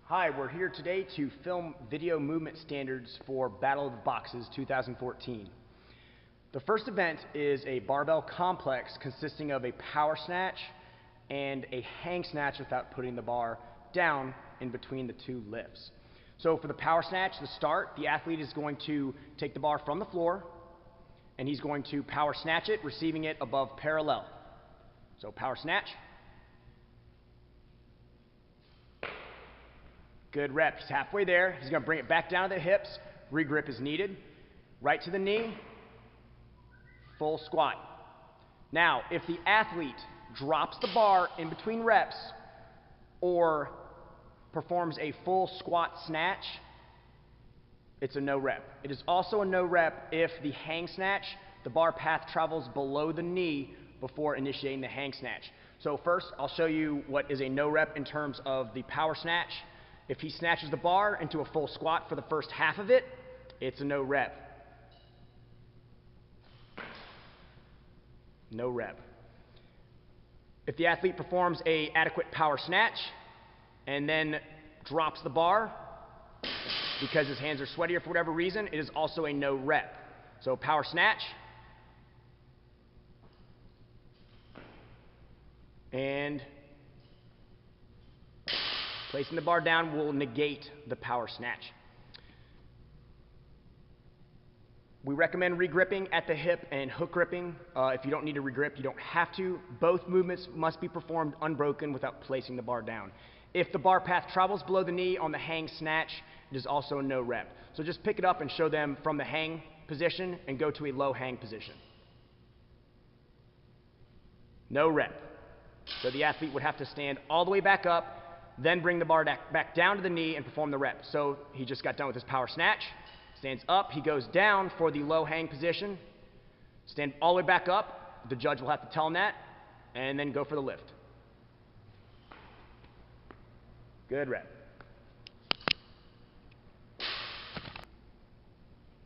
Hi, we're here today to film video movement standards for Battle of the Boxes 2014. The first event is a barbell complex consisting of a power snatch and a hang snatch without putting the bar down in between the two lifts. So for the power snatch, to start, the athlete is going to take the bar from the floor and he's going to power snatch it, receiving it above parallel. So power snatch. Good rep. He's halfway there. He's going to bring it back down to the hips. Regrip is needed. Right to the knee. Full squat. Now, if the athlete drops the bar in between reps or performs a full squat snatch, it's a no rep. It is also a no rep if the hang snatch, the bar path travels below the knee before initiating the hang snatch. So first, I'll show you what is a no rep in terms of the power snatch. If he snatches the bar into a full squat for the first half of it, it's a no rep. No rep. If the athlete performs an adequate power snatch and then drops the bar because his hands are sweatier for whatever reason, it is also a no rep. So power snatch. And placing the bar down will negate the power snatch. We recommend regripping at the hip and hook gripping. If you don't need to regrip, you don't have to. Both movements must be performed unbroken without placing the bar down. If the bar path travels below the knee on the hang snatch, it is also a no rep. So just pick it up and show them from the hang position and go to a low hang position. No rep. So the athlete would have to stand all the way back up, then bring the bar back down to the knee and perform the rep. So he just got done with his power snatch, stands up, he goes down for the low hang position, stand all the way back up, the judge will have to tell him that, and then go for the lift. Good rep.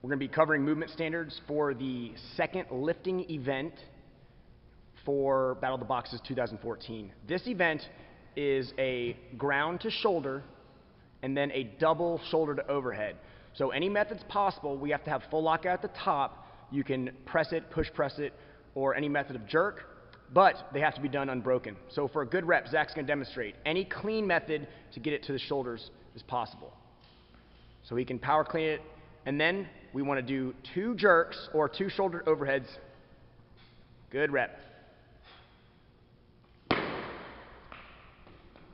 We're going to be covering movement standards for the second lifting event for Battle of the Boxes 2014. This event is a ground to shoulder and then a double shoulder to overhead. So any method's possible. We have to have full lockout at the top. You can press it, push press it, or any method of jerk, but they have to be done unbroken. So for a good rep, Zach's going to demonstrate any clean method to get it to the shoulders is possible. So he can power clean it, and then we want to do 2 jerks or 2 shoulder overheads. Good rep.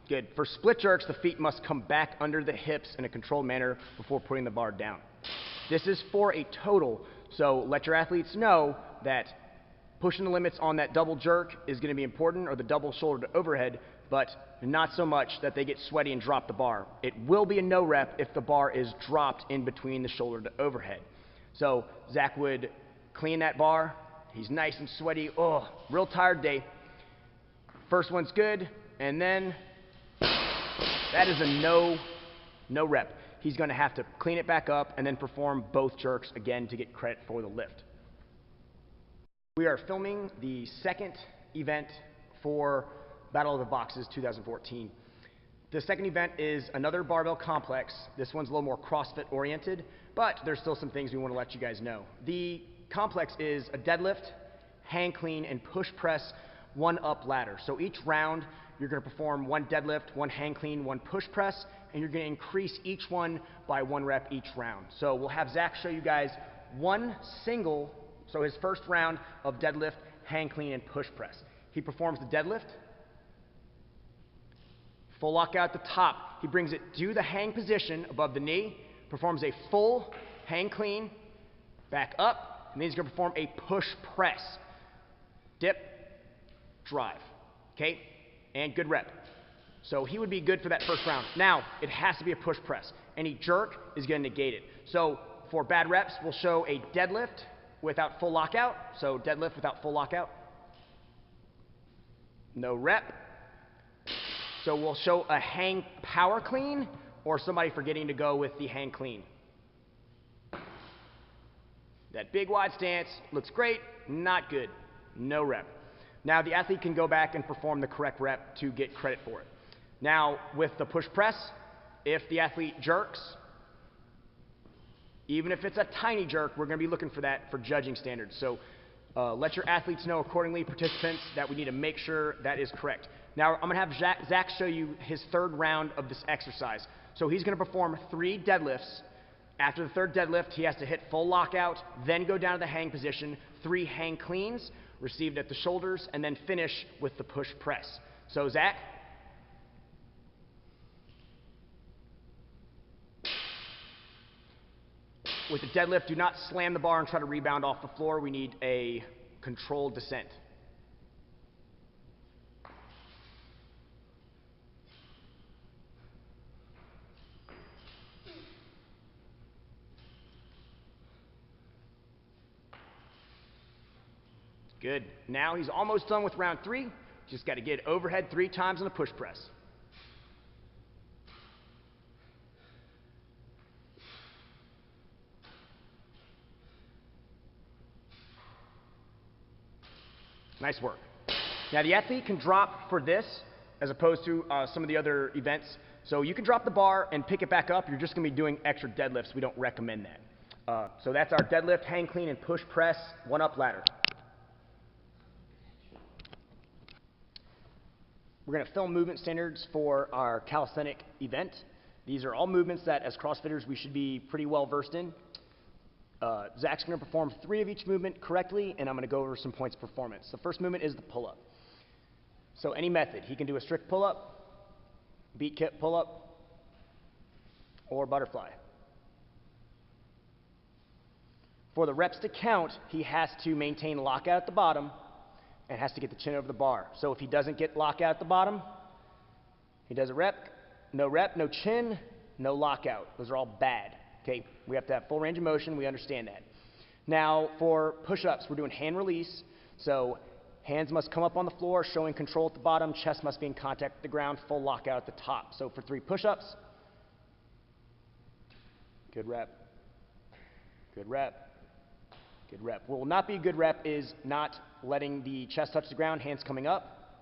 Good. For split jerks, the feet must come back under the hips in a controlled manner before putting the bar down. This is for a total, so let your athletes know that pushing the limits on that double jerk is going to be important, or the double shoulder to overhead, but not so much that they get sweaty and drop the bar. It will be a no rep if the bar is dropped in between the shoulder to overhead. So Zach would clean that bar. He's nice and sweaty. Oh, real tired day. First one's good, and then that is a no rep. He's going to have to clean it back up and then perform both jerks again to get credit for the lift. We are filming the second event for Battle of the Boxes 2014. The second event is another barbell complex. This one's a little more CrossFit oriented, but there's still some things we want to let you guys know. The complex is a deadlift, hang clean, and push press 1 up ladder. So each round, you're going to perform 1 deadlift, 1 hang clean, 1 push press, and you're going to increase each one by 1 rep each round. So we'll have Zach show you guys so his first round of deadlift, hang clean, and push press. He performs the deadlift, full lockout at the top. He brings it to the hang position above the knee, performs a full hang clean, back up, and then he's going to perform a push press. Dip, drive. Okay? And good rep. So he would be good for that first round. Now, it has to be a push press. Any jerk is going to negate it. So for bad reps, we'll show a deadlift without full lockout. So deadlift without full lockout. No rep. So we'll show a hang power clean or somebody forgetting to go with the hang clean. That big wide stance looks great, not good. No rep. Now the athlete can go back and perform the correct rep to get credit for it. Now with the push press, If the athlete jerks, even if it's a tiny jerk, we're going to be looking for that for judging standards. So let your athletes know accordingly, participants, that we need to make sure that is correct. Now I'm going to have Zach show you his third round of this exercise. So he's going to perform 3 deadlifts. After the third deadlift, he has to hit full lockout, then go down to the hang position, 3 hang cleans, received at the shoulders, and then finish with the push press. So Zach? With the deadlift, do not slam the bar and try to rebound off the floor. We need a controlled descent. Good. Now he's almost done with round 3. Just got to get overhead 3 times on the push press. Nice work. Now the athlete can drop for this as opposed to some of the other events. So you can drop the bar and pick it back up. You're just going to be doing extra deadlifts. We don't recommend that. So that's our deadlift, hang clean, and push press, 1-up ladder. We're going to film movement standards for our calisthenic event. These are all movements that, as CrossFitters, we should be pretty well versed in. Zach's going to perform 3 of each movement correctly, and I'm going to go over some points of performance. The first movement is the pull-up. So any method. He can do a strict pull-up, beat kip pull-up, or butterfly. For the reps to count, he has to maintain lockout at the bottom and has to get the chin over the bar. So if he doesn't get lockout at the bottom, he does a rep, no chin, no lockout. Those are all bad. Okay, we have to have full range of motion. We understand that. Now for push-ups, we're doing hand release. So hands must come up on the floor, showing control at the bottom. Chest must be in contact with the ground, full lockout at the top. So for 3 push-ups, good rep, good rep, good rep. What will not be a good rep is not letting the chest touch the ground, hands coming up,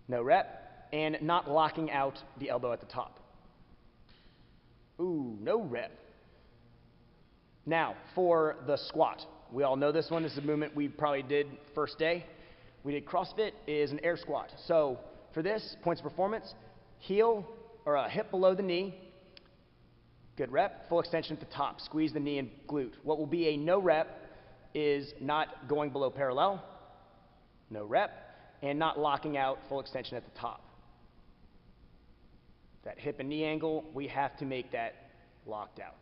no rep, and not locking out the elbow at the top. Ooh, no rep. Now, for the squat. We all know this one. This is a movement we probably did first day. We did CrossFit, is an air squat. So for this, points of performance, heel or a hip below the knee, good rep, full extension at the top, squeeze the knee and glute. What will be a no rep is not going below parallel, no rep, and not locking out, full extension at the top. That hip and knee angle, we have to make that locked out.